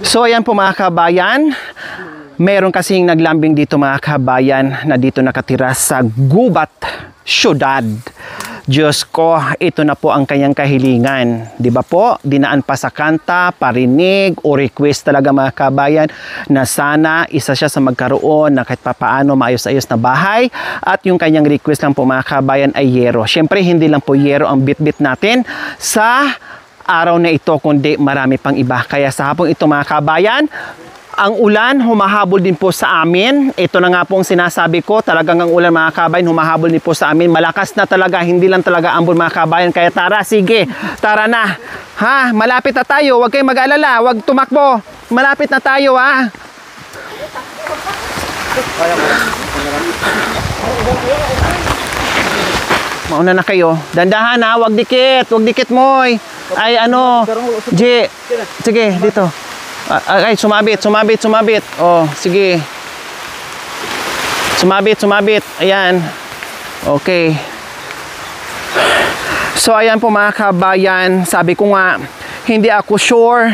So ayan po mga kabayan, meron kasing naglambing dito mga kabayan na dito nakatira sa Gubat Syudad. Diyos ko, ito na po ang kanyang kahilingan. Di ba po? Dinaan pa sa kanta, parinig o request talaga mga kabayan na sana isa siya sa magkaroon na kahit papaano maayos-ayos na bahay. At yung kanyang request lang po mga kabayan ay yero. Siyempre hindi lang po yero ang bit-bit natin sa araw na ito, kundi marami pang iba. Kaya sa hapong ito mga kabayan, ang ulan humahabol din po sa amin. Ito na nga pong sinasabi ko, talagang ang ulan mga kabayan humahabol din po sa amin. Malakas na talaga, hindi lang talaga ambon mga kabayan. Kaya tara, sige, tara na. Ha, malapit na tayo, huwag kayong mag-alala, huwag tumakbo. Malapit na tayo ha. Mauna na kayo. Dandahan ha, huwag dikit moy. Ay ano, G, sige, dito. Ay, sumabit. Oh, sige. Sumabit. Ayan. Okay. So, ayan po mga kabayan. Sabi ko nga, hindi ako sure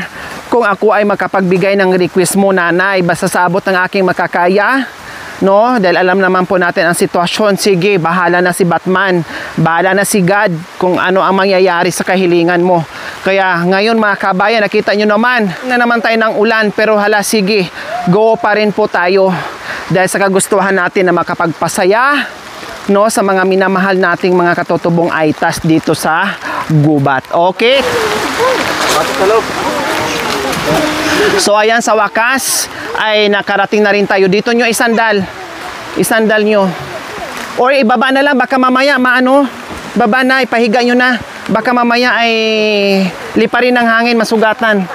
kung ako ay makapagbigay ng request mo, nanay. Basta sa abot ng aking makakaya. No? Dahil alam naman po natin ang sitwasyon. Sige, bahala na si Batman. Bahala na si God kung ano ang mangyayari sa kahilingan mo. Kaya ngayon mga kabayan, nakita nyo naman na naman tayo ng ulan, pero hala sige, go pa rin po tayo dahil sa kagustuhan natin na makapagpasaya no, sa mga minamahal nating mga katutubong aitas dito sa Gubat. Okay? So ayan, sa wakas ay nakarating na rin tayo. Dito nyo isandal nyo. Or ibaba na lang, baka mamaya baba na, ipahiga nyo na. Baka mamaya ay liparin ng hangin, masugatan.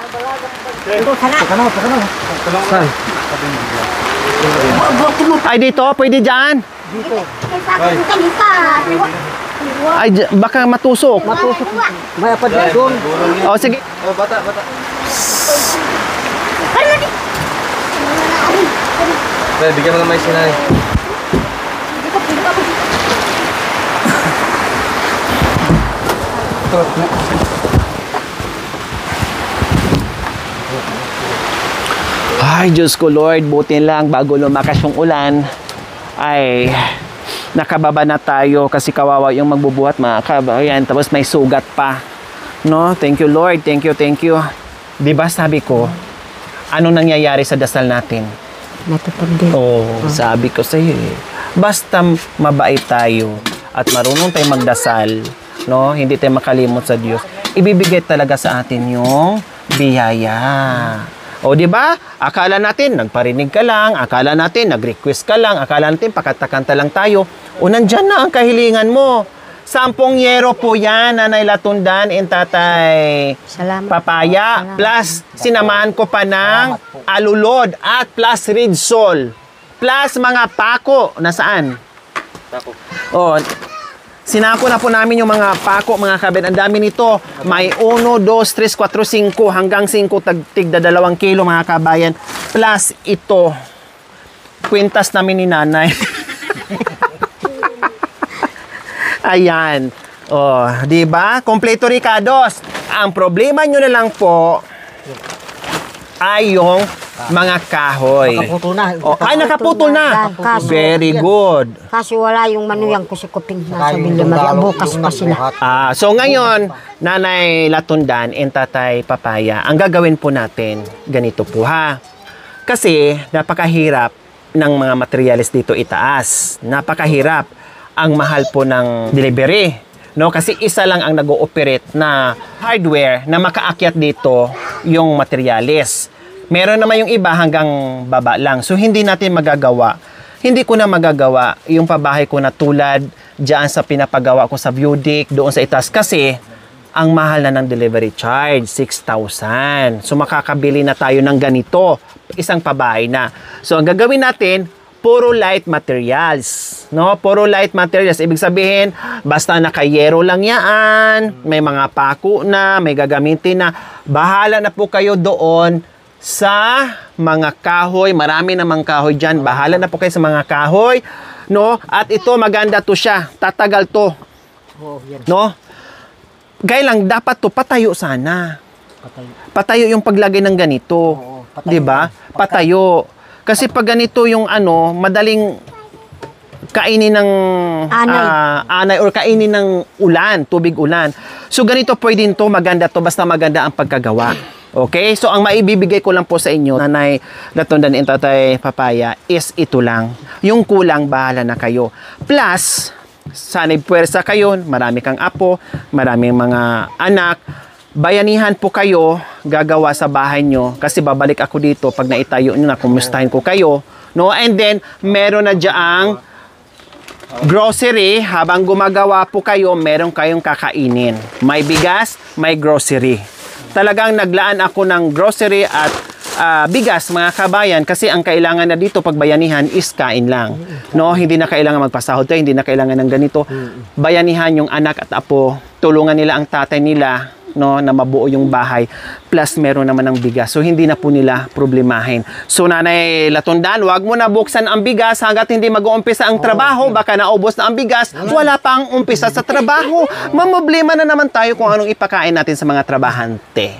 Ay dito, pwede dyan? Ay, baka matusok. May apa doon? O sige. Oh, bata. Bigyan mo ng mais sinay. Ay, Diyos ko Lord, buti lang bago lumakas yung ulan ay nakababa na tayo kasi kawawa yung magbubuhat mga kabayan, tapos may sugat pa. No? Thank you Lord, thank you. Diba sabi ko, anong nangyayari sa dasal natin? Natupad din. Sabi ko sa'yo basta mabait tayo at marunong tayo magdasal, no? Hindi tayo makalimot sa Diyos, ibibigay talaga sa atin yung biyaya. O di ba? Akala natin nagparinig ka lang, akala natin nag-request ka lang, akala natin pakatakanta lang tayo. O nandyan na ang kahilingan mo. 10 yero po yan, Nanay Latundan and Tatay Papaya. Salamat. Plus, sinamahan ko pa ng alulod at plus red sol. Plus mga pako. Nasaan? Tako. O, sinako na po namin yung mga pako, mga kabit. Ang dami nito. May 1, 2, 3, 4, 5 hanggang 5 tigda 2 kilo mga kabayan. Plus ito. Kwintas namin ni Nanay. Ayan. Oh, di ba? Kompleto Ricados. Ang problema nyo na lang po ay yung mga kahoy. Nakaputol na. Ay, nakaputol na. Very good. Kasi wala yung manuyang ko si Kuping nasa Bilimari. Bukas pa sila. So ngayon, Nanay Latundan and Tatay Papaya, ang gagawin po natin, ganito po ha. Kasi napakahirap ng mga materials dito itaas. Napakahirap. Ang mahal po ng delivery. No? Kasi isa lang ang nag-ooperate na hardware na makaakyat dito yung materials. Meron naman yung iba hanggang baba lang. So, hindi natin magagawa. Hindi ko na magagawa yung pabahay ko na tulad dyan sa pinapagawa ko sa view deck, doon sa itaas. Kasi, ang mahal na ng delivery charge, 6,000. So, makakabili na tayo ng ganito. Isang pabahay na. So, ang gagawin natin, puro light materials. No? Puro light materials. Ibig sabihin, basta nakayero lang yan, may mga pako na, may gagamitin na. Bahala na po kayo doon sa mga kahoy. Marami namang kahoy dyan. Bahala na po kayo sa mga kahoy. No? At ito, maganda to siya. Tatagal to. No? Gaya lang, dapat to patayo sana. Patayo yung paglagay ng ganito. 'di ba? Patayo. Kasi pag ganito yung ano, madaling kainin ng anay or kainin ng ulan, tubig ulan. So ganito pwedeng to, maganda to, basta maganda ang pagkagawa. Okay? So ang maibibigay ko lang po sa inyo, Nanay Latundan and Tatay Papaya, is ito lang. Yung kulang, bahala na kayo. Plus, sana'y puwersa kayo, marami kang apo, maraming mga anak, bayanihan po kayo gagawa sa bahay nyo kasi babalik ako dito pag naitayo nyo na, kumustahin ko kayo, no? And then meron na diyaang grocery. Habang gumagawa po kayo, meron kayong kakainin, may bigas, may grocery. Talagang naglaan ako ng grocery at bigas, mga kabayan, kasi ang kailangan na dito pag bayanihan is kain lang, no? Hindi na kailangan magpasahod tayo, hindi na kailangan ng ganito. Bayanihan yung anak at apo, tulungan nila ang tatay nila, no, na mabuo yung bahay, plus meron naman ng bigas, so hindi na po nila problemahin. So Nanay Latundan, wag mo na buksan ang bigas hanggat hindi mag-uumpisa ang trabaho, baka naubos na ang bigas, wala pang umpisa sa trabaho, mamblema na naman tayo kung anong ipakain natin sa mga trabahante.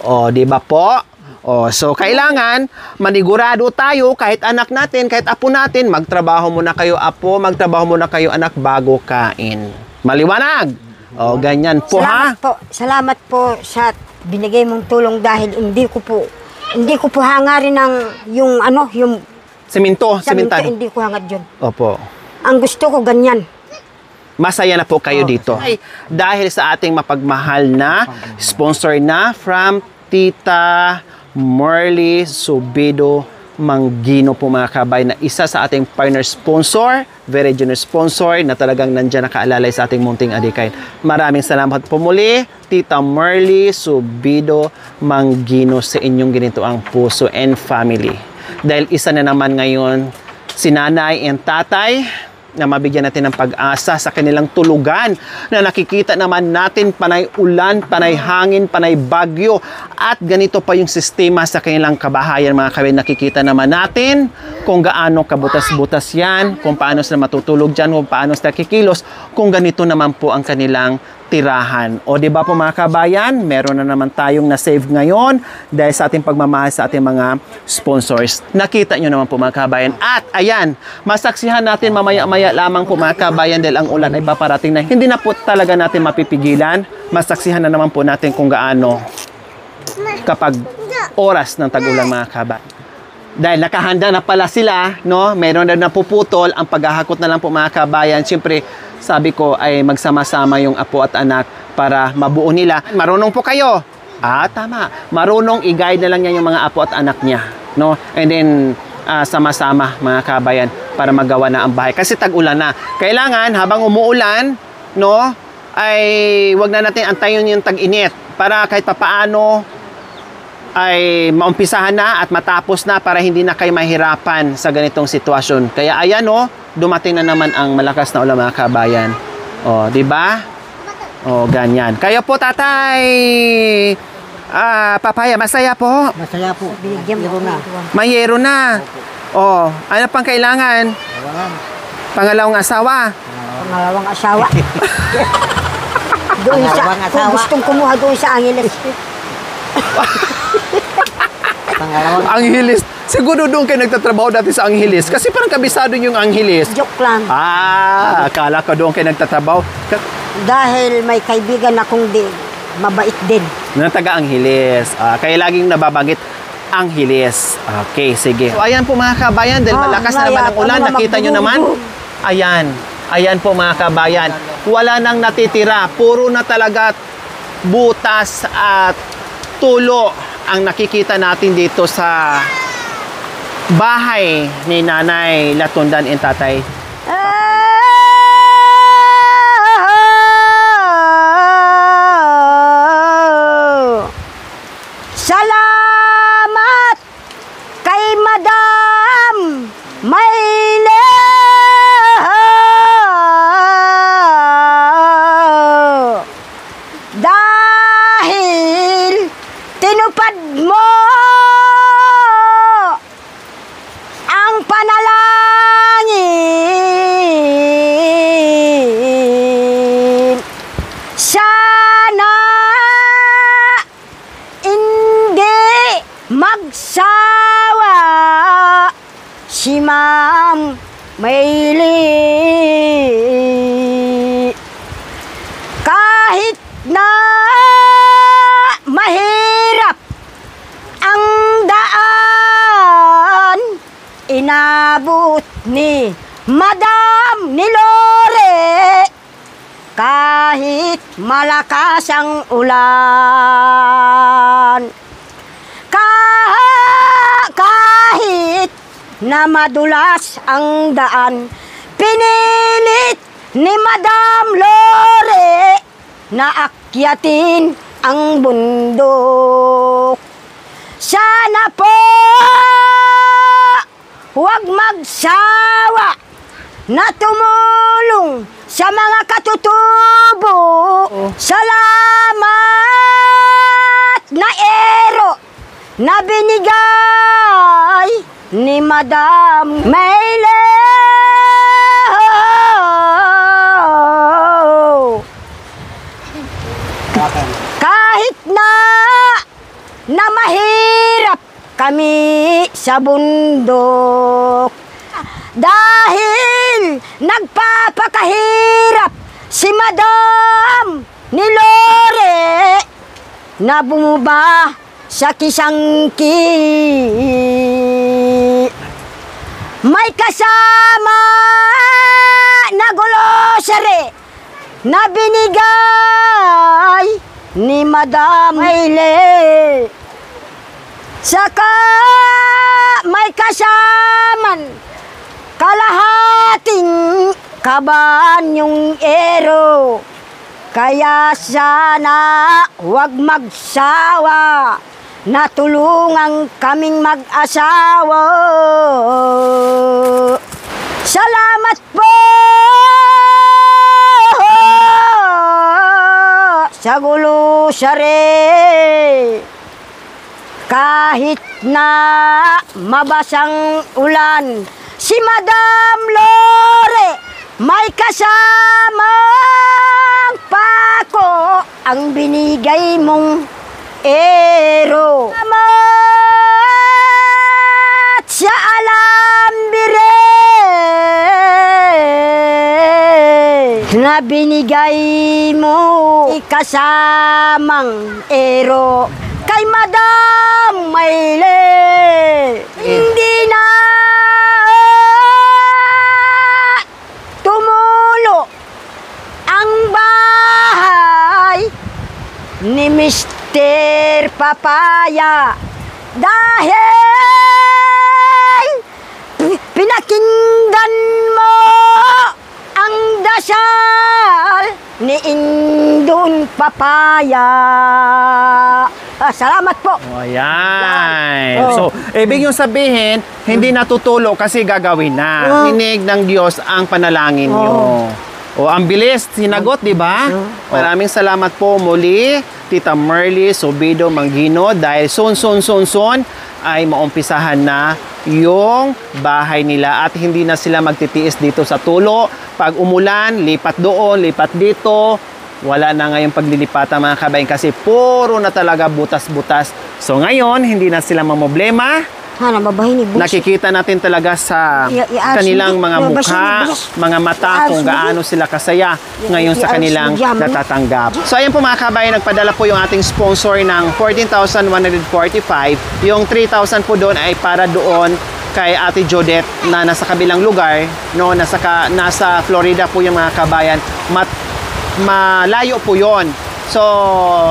O, di ba po? O, so kailangan manigurado tayo, kahit anak natin, kahit apo natin, magtrabaho muna kayo apo, magtrabaho muna kayo anak bago kain. Maliwanag? O, ganyan po, Salamat po. Salamat po sa binigay mong tulong dahil hindi ko po hangarin ng yung ano, yung Semento, saminto, sementado. hindi ko hangad yun. Opo. Ang gusto ko ganyan. Masaya na po kayo dito. Ay, dahil sa ating mapagmahal na sponsor na from Tita Merly Subido Manggino po, mga kabay, na isa sa ating partner sponsor, very generous sponsor na talagang nandyan nakaalalay sa ating munting adikain. Maraming salamat po muli, Tita Merly Subido Manggino, sa inyong ginito ang puso and family. Dahil isa na naman ngayon si nanay and tatay na mabigyan natin ng pag-asa sa kanilang tulugan na nakikita naman natin panay ulan, panay hangin, panay bagyo, at ganito pa yung sistema sa kanilang kabahayan, mga kabay. Nakikita naman natin kung gaano kabutas-butas yan, kung paano sila matutulog dyan, kung paano sila kikilos, kung ganito naman po ang kanilang tirahan. O di ba po, mga kabayan, meron na naman tayong na-save ngayon dahil sa ating pagmamahal sa ating mga sponsors. Nakita nyo naman po, mga kabayan. At ayan, masaksihan natin mamaya-maya lamang po, mga kabayan, dahil ang ulan ay paparating na. Hindi na po talaga natin mapipigilan. Masaksihan na naman po natin kung gaano kapag oras ng tag-ulan, mga kabayan. Dahil nakahanda na pala sila, no? Meron na napuputol, ang paghahakot na lang po, mga kabayan. Siyempre, sabi ko ay magsama-sama yung apo at anak para mabuo nila. Marunong po kayo. Tama. Marunong i-guide na lang niya yung mga apo at anak niya, no? And then sama-sama, mga kabayan, para magawa na ang bahay. Kasi tag-ulan na. Kailangan habang umuulan, no, ay wag na natin antayin yung tag-init para kahit papaano ay maumpisahan na at matapos na para hindi na kayo mahirapan sa ganitong sitwasyon. Kaya ayan, no, dumating na naman ang malakas na ulan, mga kabayan. O, di ba? O, ganyan. Kayo po, tatay Papaya, masaya po. Masaya po. Binigyan mo na. Mayero na. O, ano pang kailangan? Pangalawang asawa. Pangalawang asawa. Doon sa, kung gustong kumuha doon sa Angeles. Angeles. Siguro doon kayo nagtatrabaho dati sa Angeles. Kasi parang kabisado yung Angeles. Joke lang. Akala ko doon kayo nagtatrabaho. Dahil may kaibigan akong mabait din. Na taga Angeles. Kaya laging nababanggit Angeles. Okay, sige. So ayan po, mga kabayan, dahil malakas na naman ang ulan, nakita nyo naman. Ayan. Ayan po, mga kabayan. Wala nang natitira. Puro na talaga butas at tulo ang nakikita natin dito sa bahay ni Nanay Latundan and Tatay. Salamat kay Madam Mayle. Dahil tinupad mo ang panalangin magsawa si Ma'am Mayli. Kahit na mahirap ang daan, inabot ni Madam ni Lore. Kahit malakas ang ulan, kahit na madulas ang daan, pinilit ni Madam Lore na akyatin ang bundok. Sana po huwag magsawa na tumulong sa mga katutubo. Salamat na ero na binigay ni Madam Mayli. Kahit na mahirap kami sa bundok, dahil nagpapakahirap si Madam ni Lore na bumaba sa Kisangki. May kasama na grocery na binigay ni Madam Mayli. Saka may kasaman kalahating kabanyong ero. Kaya sana huwag magsawa na tulungan kaming mag-asawa. Salamat po sa grocery. Kahit na mabasang ulan, si Madam Lore may kasamang pako ang binigay mong ero. Salamat sa alambire na binigay mo kasamang ero kay Madam Mayli. Hindi na tumulo ang bahay ni Mr. Papaya dahil pinakinggan mo ang dasal ni Indon Papaya. Salamat po. O, ayan. Oh. So, ibig yung sabihin, hindi natutulo kasi gagawin na. Hinig ng Diyos ang panalangin nyo. O, ang bilis, sinagot, di ba? Maraming salamat po muli, Tita Merly Subido Mangino, dahil soon ay maumpisahan na yung bahay nila at hindi na sila magtitiis dito sa tulo. Pag umulan, lipat doon, lipat dito. Wala na ngayong paglilipatan mga kabayan kasi puro na talaga butas-butas. So ngayon, hindi na sila mamoblema. Nakikita natin talaga sa kanilang mga mukha, mga mata kung gaano sila kasaya ngayon sa kanilang natatanggap. So ayan po mga kabayan, nagpadala po yung ating sponsor ng 14,145. Yung 3,000 po doon ay para doon kay Ate Jodette na nasa kabilang lugar, no, nasa Florida po yung mga kabayan. Malayo po yon. So,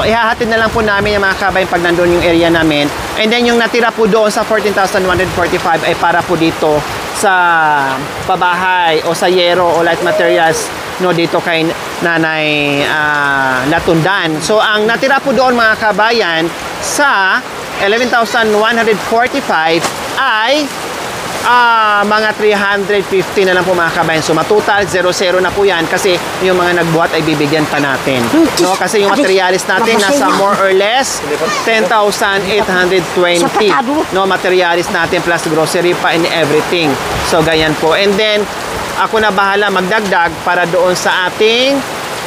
ihahatid na lang po namin yung mga kabayan pag nandun yung area namin. And then yung natira po doon sa 14,145 ay para po dito sa pabahay o sa yero o light materials, no, dito kay Nanay Latundan. So, ang natira po doon mga kabayan sa 11,145 ay mga 350 na lang po mga kabayan. So matotal 0-0 na po yan kasi yung mga nagbuhat ay bibigyan pa natin. No, kasi yung materialis natin nasa more or less 10,820. No, materialis natin plus grocery pa and everything. So ganyan po. And then ako na bahala magdagdag para doon sa ating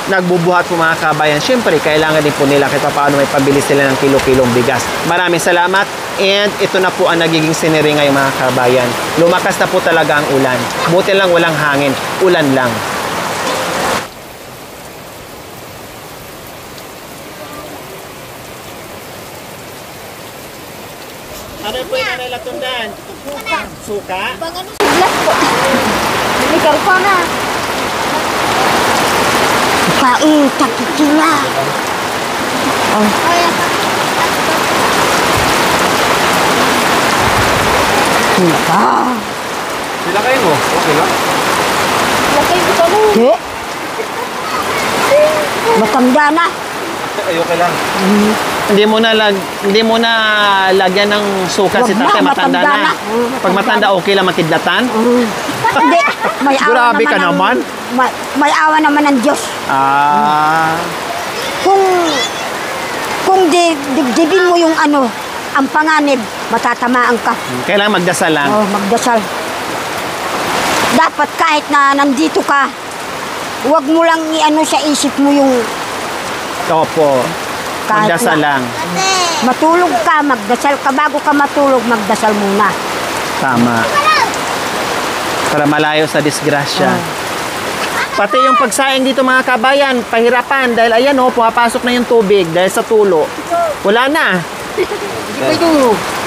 nagbubuhat po mga kabayan, syempre kailangan din po nila kahit paano may pambili sila ng kilo-kilong bigas. Maraming salamat, and ito na po ang nagiging scenery ngayon mga kabayan. Lumakas na po talaga ang ulan. Buti lang walang hangin, ulan lang. Ano po yung Nanay Latundan? Suka? Siglas po. Ikaw pa na. Kain, takikila. Oh. Suka. Sila kayo mo? Okay lang. Di. Matanda na. Okay lang. Hindi mo na lagyan ng suka si Wag na, tatay, matanda matanda na. na. Pag matanda, okay lang makidlatan? Hindi. May awa Grabe ka naman. May awa naman ng Diyos. Ah, Kung dibdibin mo yung ano, ang panganib, matatamaan ka. kailangan magdasal lang. Oh, magdasal. Dapat kahit na nandito ka, huwag mo lang i-ano sa isip mo yung Opo. Kahit Magdasal na- lang. matulog ka, magdasal ka. Bago ka matulog, magdasal muna. Tama. Para malayo sa disgrasya. Pati yung pagsaing dito mga kabayan, pahirapan dahil ayan oh, pumapasok na yung tubig dahil sa tulo. Wala na.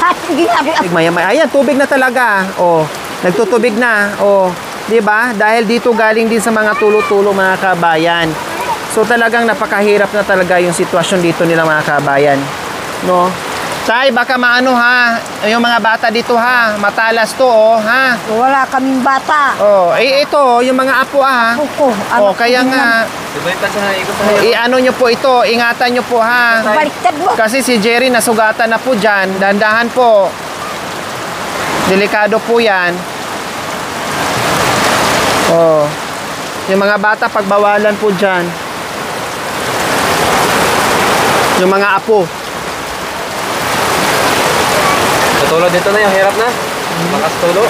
At ginagawa, Maya-maya, ayan, tubig na talaga. Oh, nagtutubig na. Oh, 'di ba? Dahil dito galing din sa mga tulo-tulo mga kabayan. So talagang napakahirap na talaga yung sitwasyon dito nila mga kabayan. No? Tay, baka maano ha, yung mga bata dito ha, matalas to oh, ha. wala kaming bata. Oh, ito, yung mga apo ha. Kuko, Oh, kaya nga, Diba yung sa ikot sa hayop? i-ano nyo po ito, ingatan nyo po ha. Baliktad mo. Kasi si Jerry nasugatan na po dyan, dandahan po. Delikado po yan. Oh, yung mga bata pagbawalan po dyan. Yung mga apo. Tulo dito na yung hirap na. Makas tulo.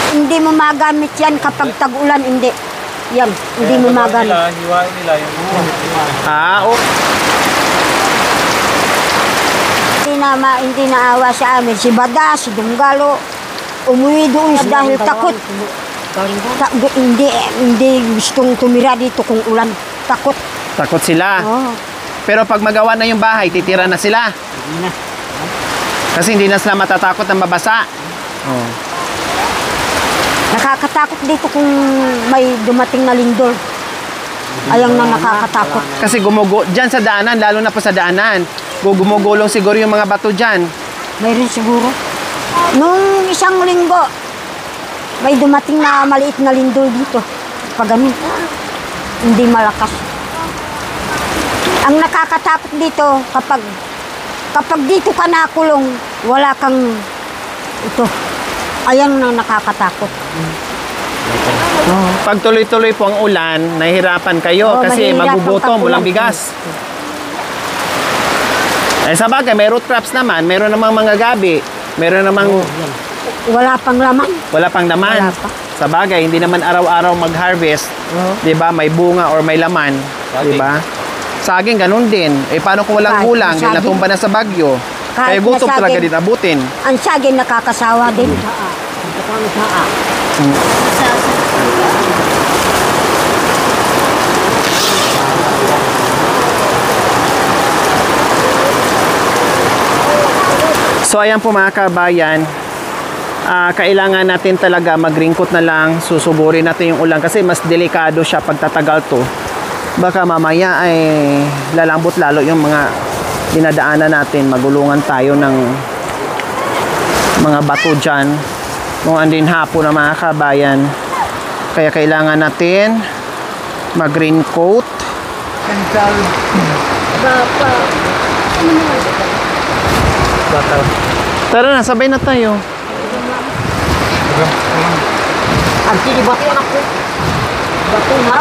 Hindi mo magamit yan kapag tag-ulan, hindi. Yan, hindi mo magamit. Hiwain nila yung Oh. Hindi naawa sa amin. Si Bada, si Dunggalo, umuwi doon dahil takot. Hindi gustong tumira dito kung ulan. Takot. Takot sila. Oh. Pero pag magawa na yung bahay, titira na sila. Kasi hindi na sila matatakot ng mabasa. Oh. Nakakatakot dito kung may dumating na lindol. Ayang na nakakatakot. Kasi dyan sa daanan, lalo na po sa daanan, gumugulong siguro yung mga bato dyan. Mayroon siguro. Nung isang linggo, may dumating na maliit na lindol dito. Pag ganun, hindi malakas. Ang nakakatakot dito, kapag dito ka nakulong, wala kang ito. Ayan na nakakatakot. Pag tuloy-tuloy po ang ulan, nahihirapan kayo Oo, kasi mahihirapan magugutom, pag walang ulan. bigas. Eh sa bagay, may root crops naman, meron namang mga gabi, meron namang Wala pang laman. wala pang laman. Wala pa. Sa bagay, hindi naman araw-araw mag-harvest, 'di ba? May bunga or may laman, 'di ba? Saging ganun din. Eh paano kung walang Kahit ulang, na din saging. natumba na sa bagyo? Kaya Kahit na gutom talaga saging. din abutin. Ang saging nakakasawa din. So ayan po mga kabayan, kailangan natin talaga magringkot na lang, susugurin natin yung ulan kasi mas delikado siya pag tatagal to. Baka mamaya ay lalambot lalo yung mga dinadaanan natin, magulungan tayo ng mga bato dyan kung andin hapon na mga kabayan. Kaya kailangan natin mag-raincoat. Tara na, sabay na tayo. Ang bato na po. Bato na.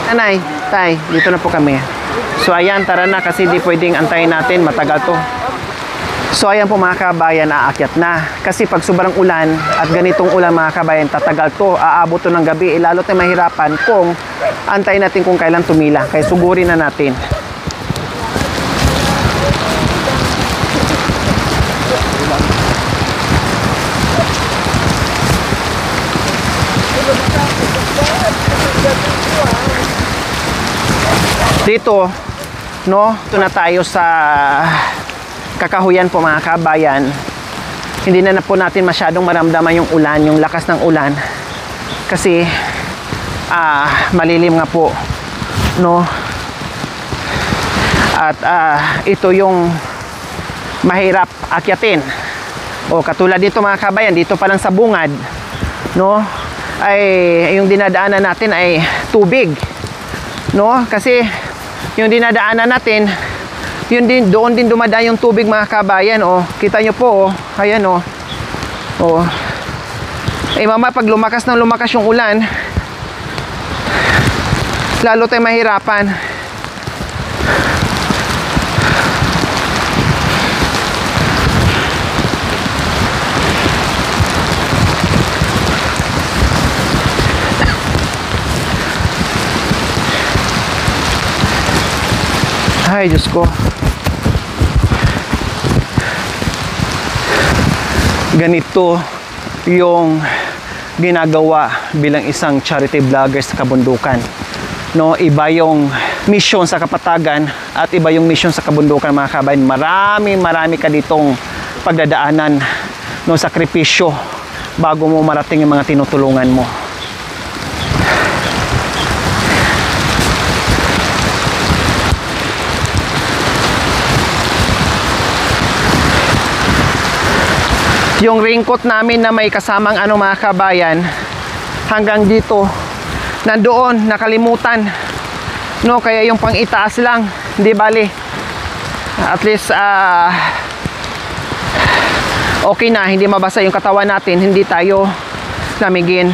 Nanay, tay, dito na po kami. So ayan, tara na kasi di pwedeng antayin natin, matagal to. So ayan po mga kabayan, aakyat na. Kasi pag sobrang ulan at ganitong ulan mga kabayan, tatagal to, aabot to ng gabi. Lalo tayong mahirapan kung antayin natin kung kailan tumila. Kaya sugurin na natin. Dito, no, ito na tayo sa kakahuyan po mga kabayan. Hindi na po natin masyadong maramdaman yung ulan, yung lakas ng ulan. Kasi, malilim nga po, no. At ito yung mahirap akyatin. O katulad dito mga kabayan, dito pa lang sa bungad, no, ay yung dinadaanan natin ay tubig, no, kasi yung dinadaanan natin, yun din, doon din dumadaan yung tubig mga kabayan. O, kita nyo po, ayan o. O, mama, pag lumakas yung ulan, lalo tayong mahirapan. Ay, Diyos ko. Ganito yung ginagawa bilang isang charity vlogger sa kabundukan. No, iba yung mission sa kapatagan at iba yung mission sa kabundukan mga kabayan. Marami ka ditong pagdadaanan, no, sakripisyo bago mo marating yung mga tinutulungan mo. Yung raincoat namin na may kasamang mga kabayan, hanggang dito, nandoon, nakalimutan. No, kaya yung pang itaas lang, hindi bali. At least, okay na, hindi mabasa yung katawan natin, hindi tayo lamigin.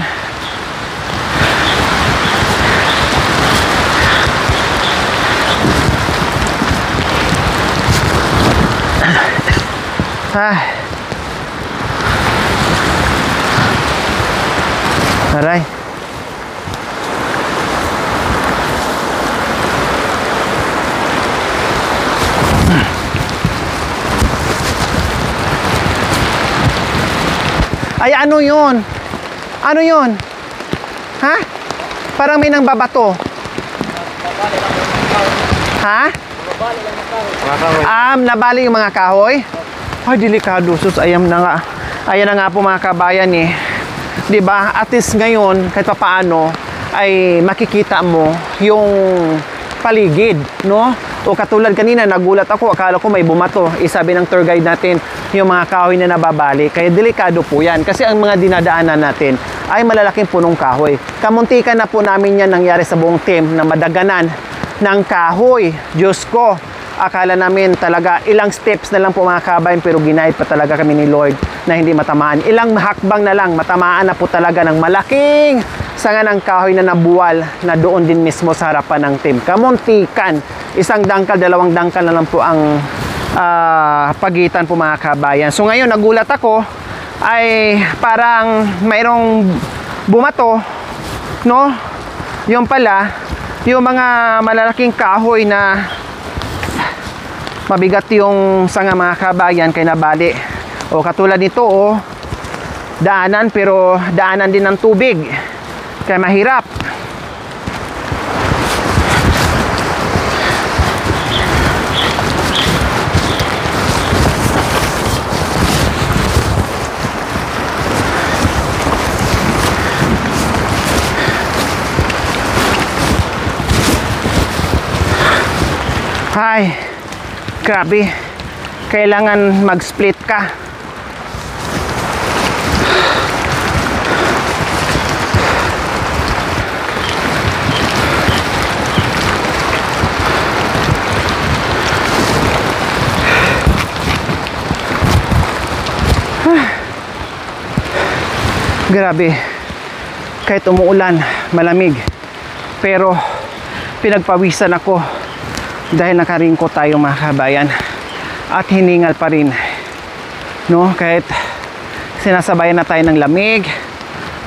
Aray. Ay, ano yun? Ano yun? Ha? Parang may nang babato. Ha? Nabali yung mga kahoy? Ay, delikado. Sus, ayan na nga. Ayan na nga po mga kabayan eh. Diba? At least ngayon, kahit pa paano, ay makikita mo yung paligid, no? O katulad kanina, nagulat ako, akala ko may bumato. Isabi ng tour guide natin, yung mga kahoy na nababali. Kaya delikado po yan. Kasi ang mga dinadaanan natin ay malalaking punong kahoy. Kamuntikan na po namin yan nangyari sa buong team na madaganan ng kahoy. Diyos ko, akala namin talaga ilang steps na lang po mga kabayan, pero ginahit pa talaga kami ni Lord na hindi matamaan. Ilang hakbang na lang, matamaan na po talaga ng malaking sanga ng kahoy na nabuwal na doon din mismo sa harapan ng team. Kamuntikan, isang dangkal, dalawang dangkal na lang po ang pagitan po mga kabayan. So ngayon nagulat ako, ay parang mayroong bumato, no? Yung pala, yung mga malalaking kahoy na mabigat yung sanga mga kabayan kay nabali. O katulad nito, daanan, pero daanan din ng tubig. Kaya mahirap. Ay, grabe. Kailangan mag-split ka. Grabe. Kahit umuulan, malamig. Pero pinagpawisan ako dahil nakaringko tayo mga kabayan. At hiningal pa rin no, kahit sinasabayan na tayo ng lamig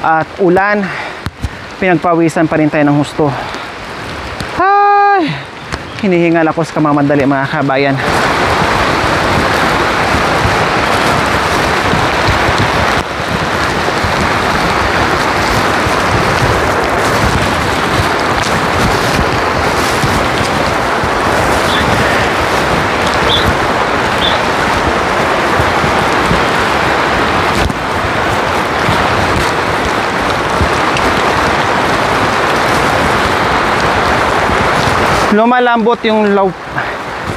at ulan, pinagpawisan pa rin tayo ng husto. Ay, hinihingal ako sa kamamadali mga kabayan.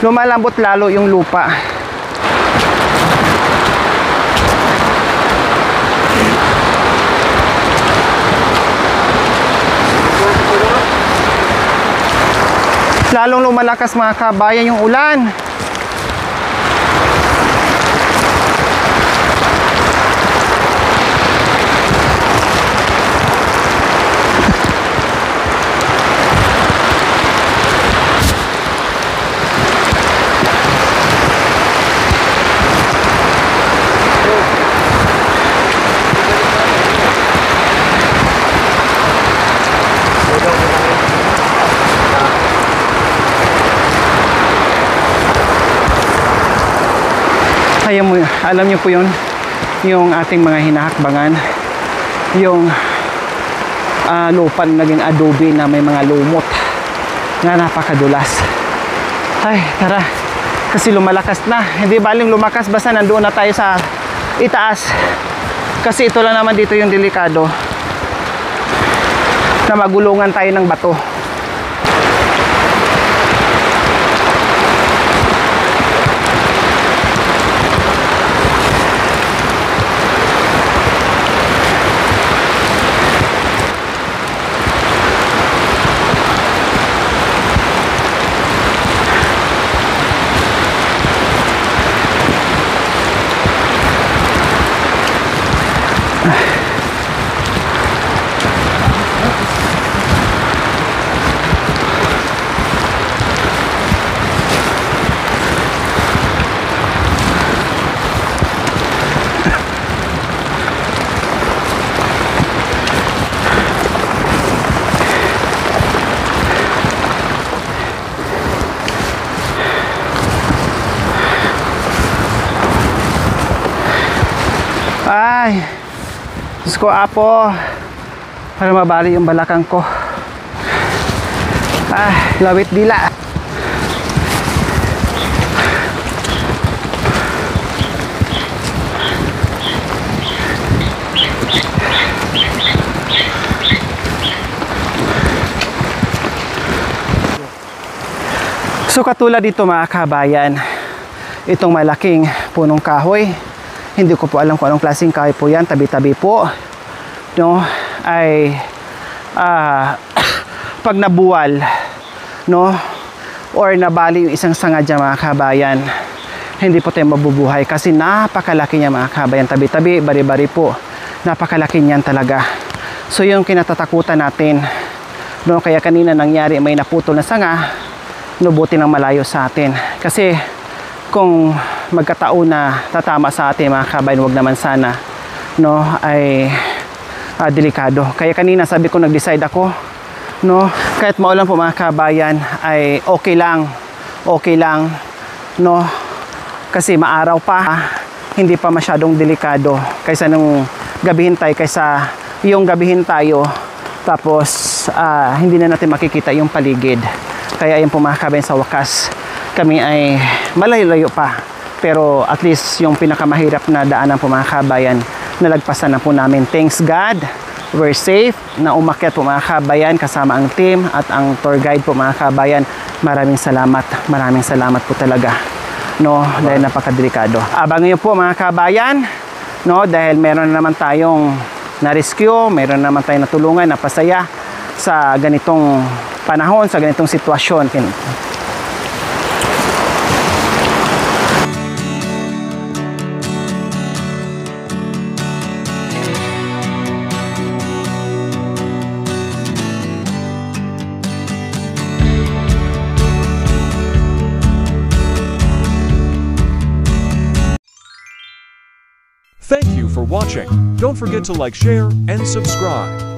Lumalambot lalo yung lupa. Lalong lumalakas mga kabayan yung ulan. Alam niyo po yun, yung ating mga hinahakbangan, yung lupa na naging adobe na may mga lumot na napakadulas. Ay, tara, kasi lumalakas na. Hindi baling lumakas, basta nandoon na tayo sa itaas. Kasi ito lang naman dito yung delikado, na magulungan tayo ng bato. Ay, Diyos ko apo, para mabali yung balakang ko. Lawit dila. So katulad dito mga kabayan, itong malaking punong kahoy, hindi ko po alam kung anong klaseng kahoy po yan, tabi-tabi po, no, ay pag nabuwal, no, or nabali yung isang sanga dyan mga kabayan, hindi po tayo mabubuhay kasi napakalaki niya mga kabayan, tabi-tabi, bari-bari po, napakalaki niyan talaga. So yung kinatatakutan natin, no, kaya kanina nangyari may naputol na sanga, nubuti ng malayo sa atin kasi kung magkataon na tatama sa atin mga kabayan, wag naman sana, no, ay delikado. Kaya kanina sabi ko, nag-decide ako, no, kahit maulan po mga kabayan ay okay lang, no, kasi maaraw pa, hindi pa masyadong delikado kaysa nung gabihin tayo, kaysa yung gabihin tayo tapos hindi na natin makikita yung paligid. Kaya ayun po mga kabayan, sa wakas kami ay malayo-layo pa, pero at least yung pinakamahirap na daanan po mga kabayan, nalagpasan na po namin. Thanks God, we're safe na umakyat po mga kabayan kasama ang team at ang tour guide po mga kabayan. Maraming salamat po talaga, no, dahil napakadelikado. Abangan niyo po mga kabayan, no, dahil meron na naman tayong na-rescue, meron na naman tayong natulungan, napasaya sa ganitong panahon, sa ganitong sitwasyon. Thank you for watching. Don't forget to like, share, and subscribe.